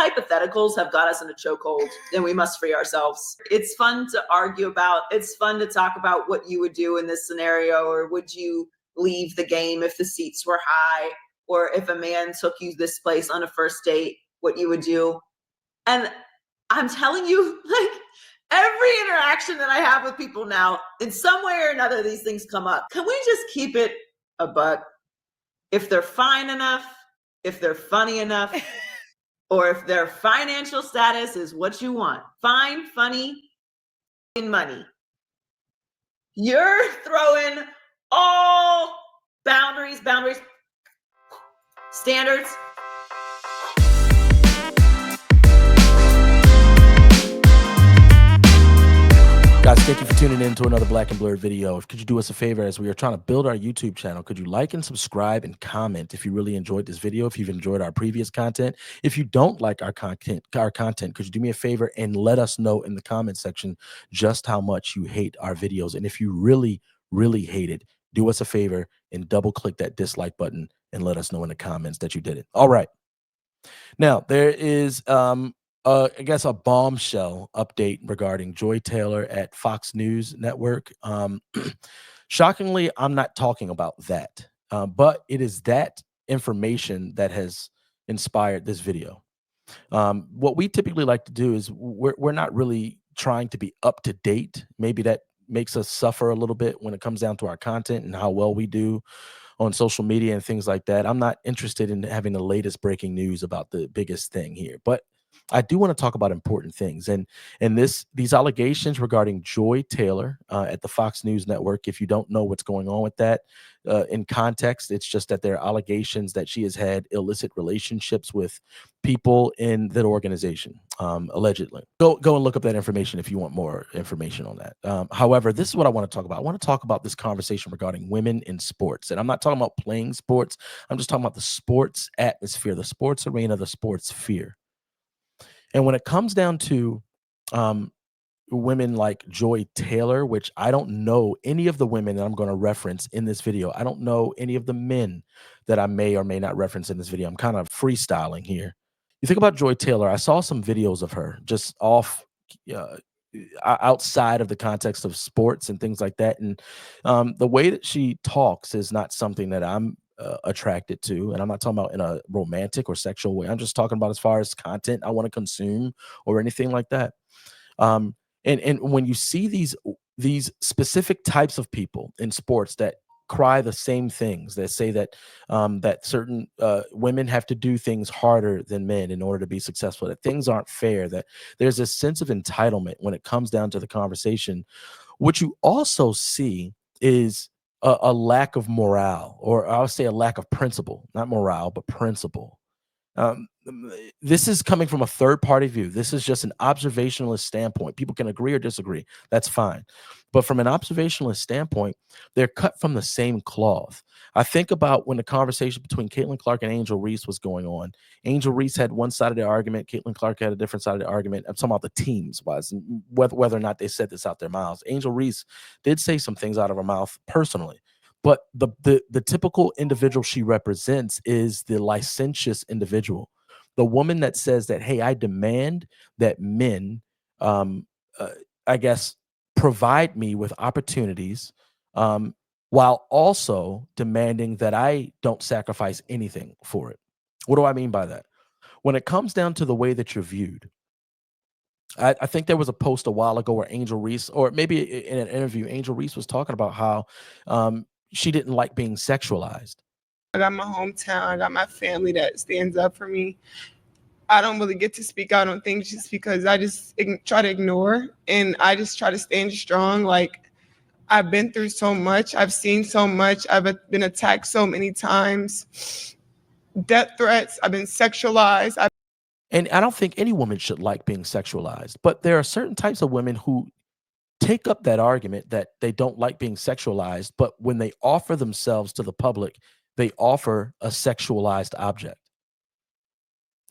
hypotheticals have got us in a chokehold, and we must free ourselves. It's fun to argue about. It's fun to talk about what you would do in this scenario, or would you leave the game if the seats were high, or if a man took you this place on a first date, what you would do. And I'm telling you, like, every interaction that I have with people now, in some way or another, these things come up. Can we just keep it a buck? If they're fine enough, if they're funny enough, or if their financial status is what you want, fine, funny, and money, you're throwing all boundaries, standards. Guys, thank you for tuning in to another Black and Blurred video. Could you do us a favor as we are trying to build our YouTube channel? Could you like and subscribe and comment if you really enjoyed this video, if you've enjoyed our previous content? If you don't like our content, could you do me a favor and let us know in the comment section just how much you hate our videos? And if you really, really hate it, do us a favor and double click that dislike button and let us know in the comments that you did it. All right. Now, there is I guess a bombshell update regarding Joy Taylor at Fox News Network. Shockingly, I'm not talking about that, but it is that information that has inspired this video. What we typically like to do is we're not really trying to be up to date. Maybe that makes us suffer a little bit when it comes down to our content and how well we do on social media and things like that. I'm not interested in having the latest breaking news about the biggest thing here, but I do want to talk about important things, and these allegations regarding Joy Taylor at the Fox News Network. If you don't know what's going on with that, in context, it's just that there are allegations that she has had illicit relationships with people in that organization, allegedly. Go and look up that information if you want more information on that. However, this is what I want to talk about. I want to talk about this conversation regarding women in sports, and I'm not talking about playing sports. I'm just talking about the sports atmosphere, the sports arena, the sports sphere. And when it comes down to women like Joy Taylor, which I don't know any of the women that I'm going to reference in this video. I don't know any of the men that I may or may not reference in this video. I'm kind of freestyling here. You think about Joy Taylor, I saw some videos of her just off outside of the context of sports and things like that. And the way that she talks is not something that I'm attracted to, and I'm not talking about in a romantic or sexual way. I'm just talking about as far as content I want to consume or anything like that. And when you see these specific types of people in sports that cry the same things, that say that that certain women have to do things harder than men in order to be successful, that things aren't fair, that there's a sense of entitlement when it comes down to the conversation. What you also see is a lack of morale, or I would say a lack of principle, not morale, but principle. This is coming from a third-party view. This is just an observationalist standpoint. People can agree or disagree. That's fine. But from an observationalist standpoint, they're cut from the same cloth. I think about when the conversation between Caitlin Clark and Angel Reese was going on. Angel Reese had one side of the argument. Caitlin Clark had a different side of the argument. I'm talking about the teams-wise, whether or not they said this out their mouths. Angel Reese did say some things out of her mouth personally. But the typical individual she represents is the licentious individual, the woman that says that, hey, I demand that men, I guess, provide me with opportunities, while also demanding that I don't sacrifice anything for it. What do I mean by that? When it comes down to the way that you're viewed, I think there was a post a while ago where Angel Reese, or maybe in an interview, Angel Reese was talking about how she didn't like being sexualized. I got my hometown, I got my family that stands up for me. I don't really get to speak out on things just because I just try to ignore, and I just try to stand strong. Like, I've been through so much. I've seen so much. I've been attacked so many times. Death threats. I've been sexualized. And I don't think any woman should like being sexualized, but there are certain types of women who take up that argument that they don't like being sexualized, but when they offer themselves to the public, they offer a sexualized object.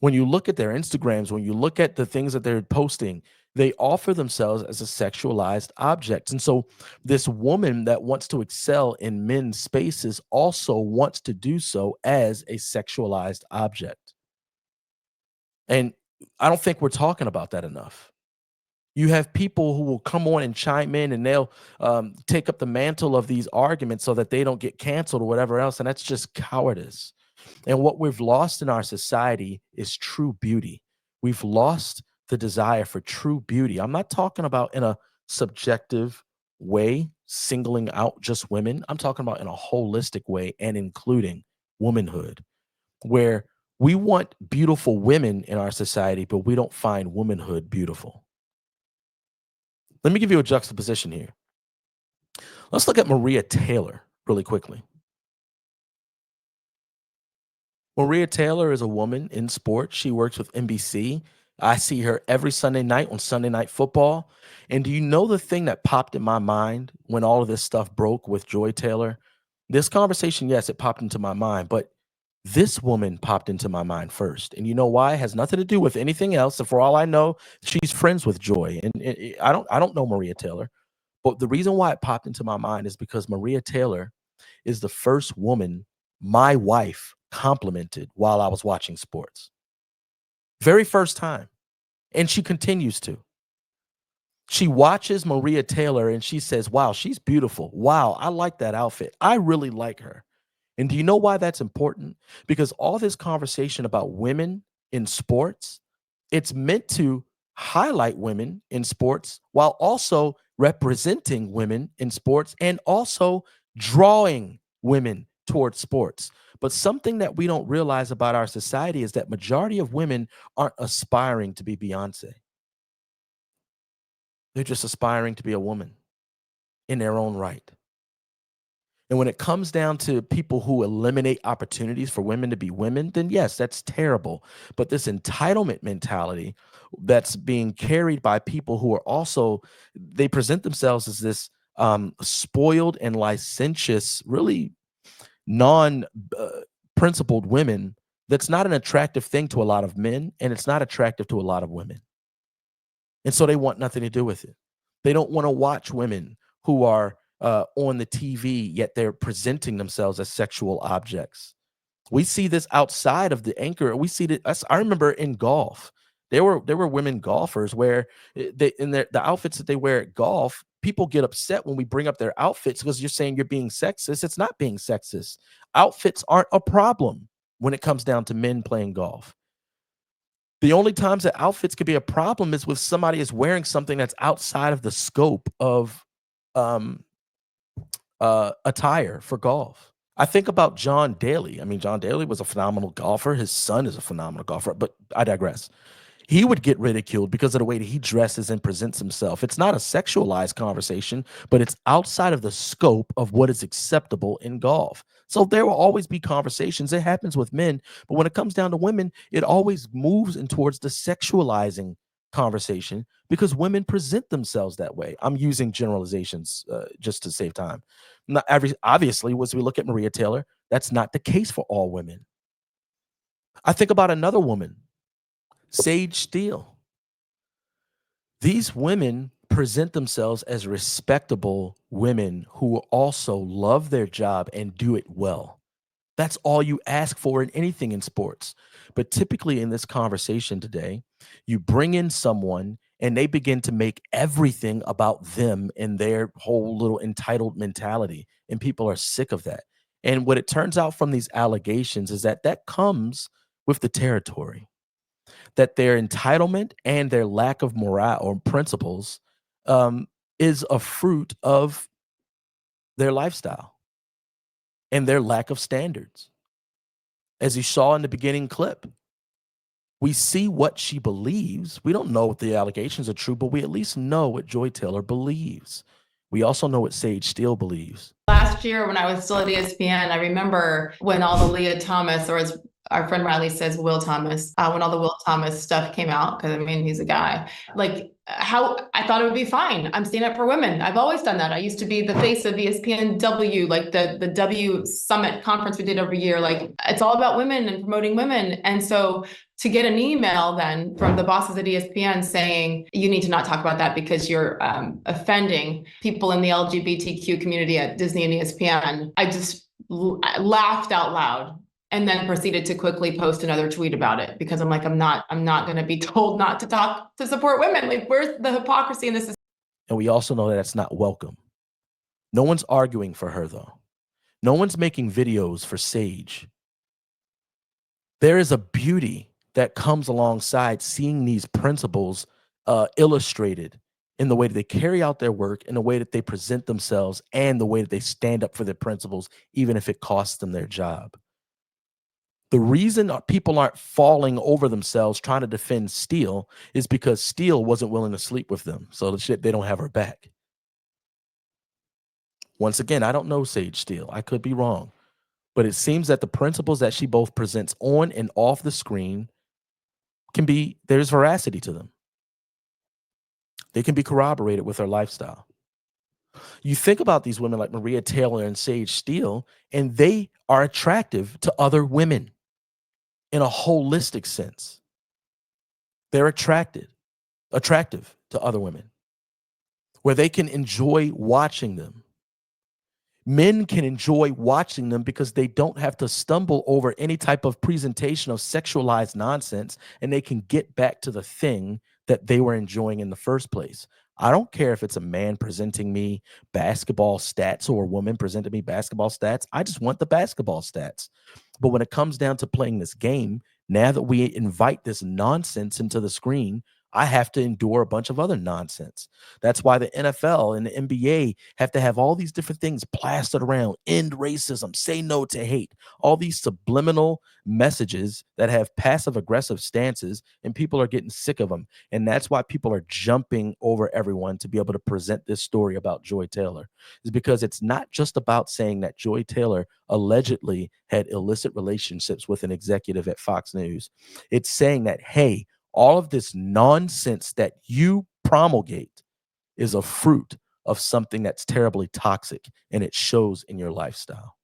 When you look at their Instagrams, when you look at the things that they're posting, they offer themselves as a sexualized object. And so this woman that wants to excel in men's spaces also wants to do so as a sexualized object. And I don't think we're talking about that enough. You have people who will come on and chime in, and they'll take up the mantle of these arguments so that they don't get canceled or whatever else. And that's just cowardice. And what we've lost in our society is true beauty. We've lost the desire for true beauty. I'm not talking about in a subjective way, singling out just women. I'm talking about in a holistic way and including womanhood, where we want beautiful women in our society, but we don't find womanhood beautiful. Let me give you a juxtaposition here. Let's look at Maria Taylor really quickly. Maria Taylor is a woman in sports. She works with NBC. I see her every Sunday night on Sunday Night Football. And do you know the thing that popped in my mind when all of this stuff broke with Joy Taylor? This conversation, yes, it popped into my mind, but this woman popped into my mind first. And you know why? It has nothing to do with anything else. And for all I know, she's friends with Joy. And I don't know Maria Taylor, but the reason why it popped into my mind is because Maria Taylor is the first woman my wife complimented while I was watching sports. Very first time. And she continues to. She watches Maria Taylor and she says, wow, she's beautiful. Wow, I like that outfit. I really like her. And do you know why that's important? Because all this conversation about women in sports, it's meant to highlight women in sports while also representing women in sports and also drawing women towards sports. But something that we don't realize about our society is that majority of women aren't aspiring to be Beyonce. They're just aspiring to be a woman in their own right. And when it comes down to people who eliminate opportunities for women to be women, then yes, that's terrible. But this entitlement mentality that's being carried by people who are also, they present themselves as this spoiled and licentious, really non principled women. That's not an attractive thing to a lot of men, and it's not attractive to a lot of women. And so they want nothing to do with it. They don't want to watch women who are on the TV, yet they're presenting themselves as sexual objects. We see this outside of the anchor. We see that. I remember in golf, there were women golfers where they in the outfits that they wear at golf, people get upset when we bring up their outfits because you're saying you're being sexist. It's not being sexist. Outfits aren't a problem when it comes down to men playing golf. The only times that outfits could be a problem is with somebody is wearing something that's outside of the scope of attire for golf. I think about John Daly. I mean, John Daly was a phenomenal golfer. His son is a phenomenal golfer, but I digress. He would get ridiculed because of the way that he dresses and presents himself. It's not a sexualized conversation, but it's outside of the scope of what is acceptable in golf. So there will always be conversations. It happens with men, but when it comes down to women, it always moves in towards the sexualizing conversation because women present themselves that way. I'm using generalizations just to save time. Not obviously, as we look at Maria Taylor, that's not the case for all women. I think about another woman, Sage Steele. These women present themselves as respectable women who also love their job and do it well. That's all you ask for in anything in sports. But typically in this conversation today, you bring in someone and they begin to make everything about them and their whole little entitled mentality. And people are sick of that. And what it turns out from these allegations is that that comes with the territory, that their entitlement and their lack of morale or principles is a fruit of their lifestyle and their lack of standards. As you saw in the beginning clip, we see what she believes. We don't know if the allegations are true, but we at least know what Joy Taylor believes. We also know what Sage Steele believes. Last year, when I was still at ESPN, I remember when all the Leah Thomas, or as our friend Riley says, Will Thomas, when all the Will Thomas stuff came out, because I mean, he's a guy, like how I thought it would be fine. I'm standing up for women. I've always done that. I used to be the face of ESPN W, like the W Summit conference we did every year. Like it's all about women and promoting women. And so to get an email then from the bosses at ESPN saying, you need to not talk about that because you're offending people in the LGBTQ community at Disney and ESPN, I just laughed out loud. and then proceeded to quickly post another tweet about it because I'm like, I'm not going to be told not to talk to support women. Like, where's the hypocrisy in this? And we also know that that's not welcome. No one's arguing for her, though. No one's making videos for Sage. There is a beauty that comes alongside seeing these principles illustrated in the way that they carry out their work, in the way that they present themselves, and the way that they stand up for their principles, even if it costs them their job. The reason people aren't falling over themselves trying to defend Steele is because Steele wasn't willing to sleep with them. So they don't have her back. Once again, I don't know Sage Steele. I could be wrong. But it seems that the principles that she both presents on and off the screen there's veracity to them. They can be corroborated with her lifestyle. You think about these women like Maria Taylor and Sage Steele, and they are attractive to other women in a holistic sense. They're attractive to other women, where they can enjoy watching them. Men can enjoy watching them because they don't have to stumble over any type of presentation of sexualized nonsense, and they can get back to the thing that they were enjoying in the first place. I don't care if it's a man presenting me basketball stats or a woman presenting me basketball stats. I just want the basketball stats. But when it comes down to playing this game, now that we invite this nonsense into the screen, I have to endure a bunch of other nonsense. That's why the NFL and the NBA have to have all these different things plastered around. End racism, say no to hate, all these subliminal messages that have passive aggressive stances, and people are getting sick of them. And that's why people are jumping over everyone to be able to present this story about Joy Taylor, is because it's not just about saying that Joy Taylor allegedly had illicit relationships with an executive at Fox News. It's saying that, hey, all of this nonsense that you promulgate is a fruit of something that's terribly toxic, and it shows in your lifestyle.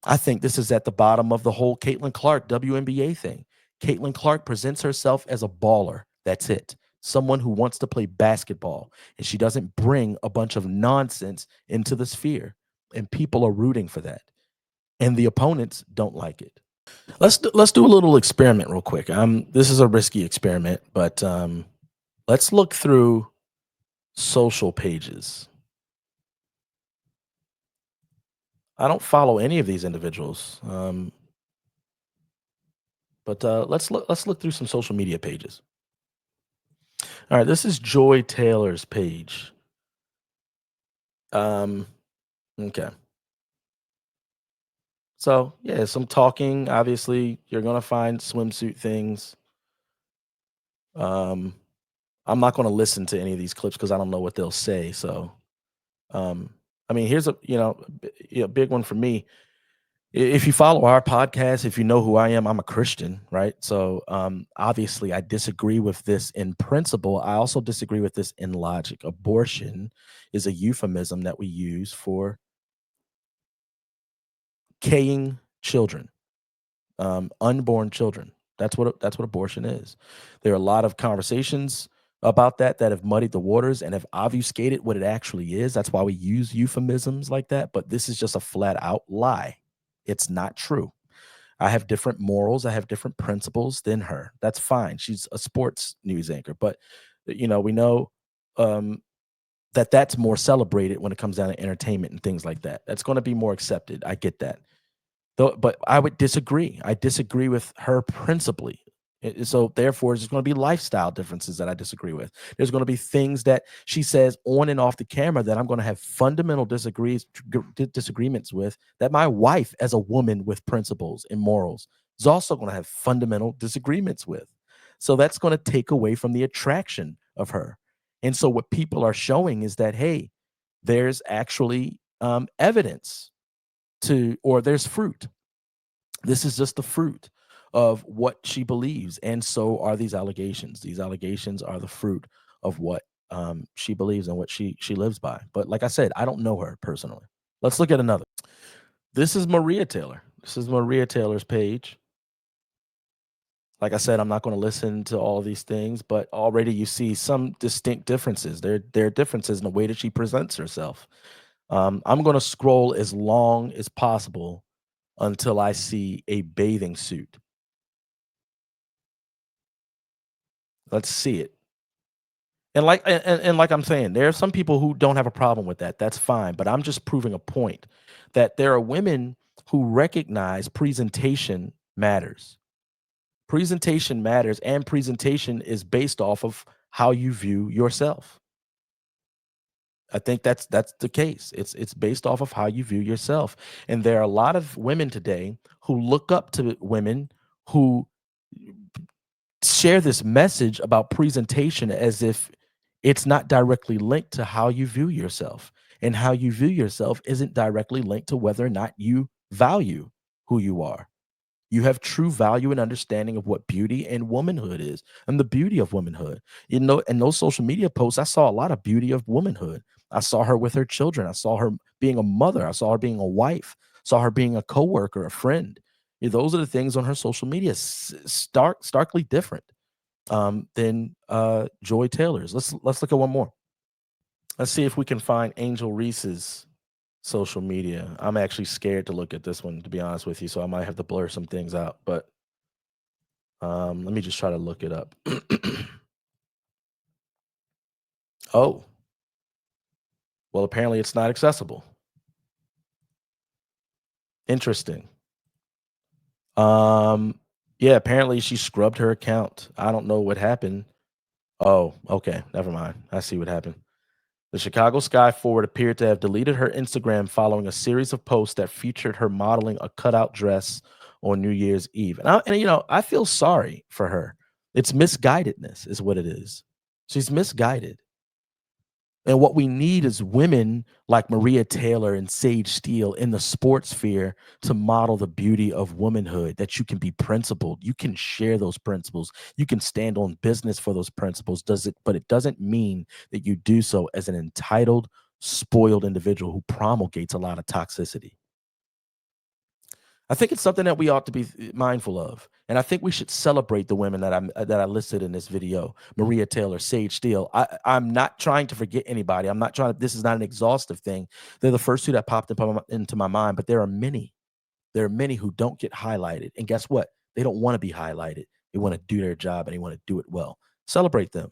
I think this is at the bottom of the whole Caitlin Clark WNBA thing. Caitlin Clark presents herself as a baller. That's it. Someone who wants to play basketball, and she doesn't bring a bunch of nonsense into the sphere, and people are rooting for that, and the opponents don't like it. Let's do a little experiment real quick. This is a risky experiment, but let's look through social pages. I don't follow any of these individuals, but let's look through some social media pages. All right, this is Joy Taylor's page. Okay. So yeah, some talking. Obviously, you're gonna find swimsuit things. I'm not gonna listen to any of these clips because I don't know what they'll say. So, I mean, here's a big one for me. If you follow our podcast, if you know who I am, I'm a Christian, right? So obviously I disagree with this in principle. I also disagree with this in logic. Abortion is a euphemism that we use for killing children, unborn children. That's what abortion is. There are a lot of conversations about that have muddied the waters and have obfuscated what it actually is. That's why we use euphemisms like that. But this is just a flat out lie. It's not true. I have different morals. I have different principles than her. That's fine. She's a sports news anchor. But, we know that's more celebrated when it comes down to entertainment and things like that. That's going to be more accepted. I get that. But I would disagree. I disagree with her principally. So therefore, there's going to be lifestyle differences that I disagree with. There's going to be things that she says on and off the camera that I'm going to have fundamental disagreements with, that my wife, as a woman with principles and morals, is also going to have fundamental disagreements with. So that's going to take away from the attraction of her. And so what people are showing is that, hey, there's actually evidence or there's fruit. This is just the fruit of what she believes. And so are these allegations. These allegations are the fruit of what she believes and what she lives by. But like I said, I don't know her personally. Let's look at another. This is Maria Taylor. This is Maria Taylor's page. Like I said, I'm not going to listen to all these things, but already you see some distinct differences. There are differences in the way that she presents herself. I'm going to scroll as long as possible until I see a bathing suit. Let's see it. And like I'm saying, there are some people who don't have a problem with that. That's fine. But I'm just proving a point that there are women who recognize presentation matters. Presentation matters, and presentation is based off of how you view yourself. I think that's the case. It's based off of how you view yourself. And there are a lot of women today who look up to women who share this message about presentation as if it's not directly linked to how you view yourself. And how you view yourself isn't directly linked to whether or not you value who you are. You have true value and understanding of what beauty and womanhood is and the beauty of womanhood. You know, in those social media posts, I saw a lot of beauty of womanhood. I saw her with her children. I saw her being a mother. I saw her being a wife. Saw her being a coworker, a friend. Those are the things on her social media, starkly different than Joy Taylor's. Let's look at one more. Let's see if we can find Angel Reese's social media. I'm actually scared to look at this one, to be honest with you, so I might have to blur some things out. But let me just try to look it up. Oh, well, apparently it's not accessible. Interesting. Yeah, apparently she scrubbed her account. I don't know what happened. Oh, okay, never mind. I see what happened. The Chicago Sky Forward appeared to have deleted her Instagram following a series of posts that featured her modeling a cutout dress on New Year's Eve. And I feel sorry for her. It's misguidedness, is what it is. She's misguided. And what we need is women like Maria Taylor and Sage Steele in the sports sphere to model the beauty of womanhood, that you can be principled. You can share those principles. You can stand on business for those principles. But it doesn't mean that you do so as an entitled, spoiled individual who promulgates a lot of toxicity. I think it's something that we ought to be mindful of. And I think we should celebrate the women that I listed in this video. Maria Taylor, Sage Steele. I'm not trying to forget anybody. I'm not trying to, this is not an exhaustive thing. They're the first two that popped into my mind, but there are many. There are many who don't get highlighted. And guess what? They don't want to be highlighted. They want to do their job and they want to do it well. Celebrate them.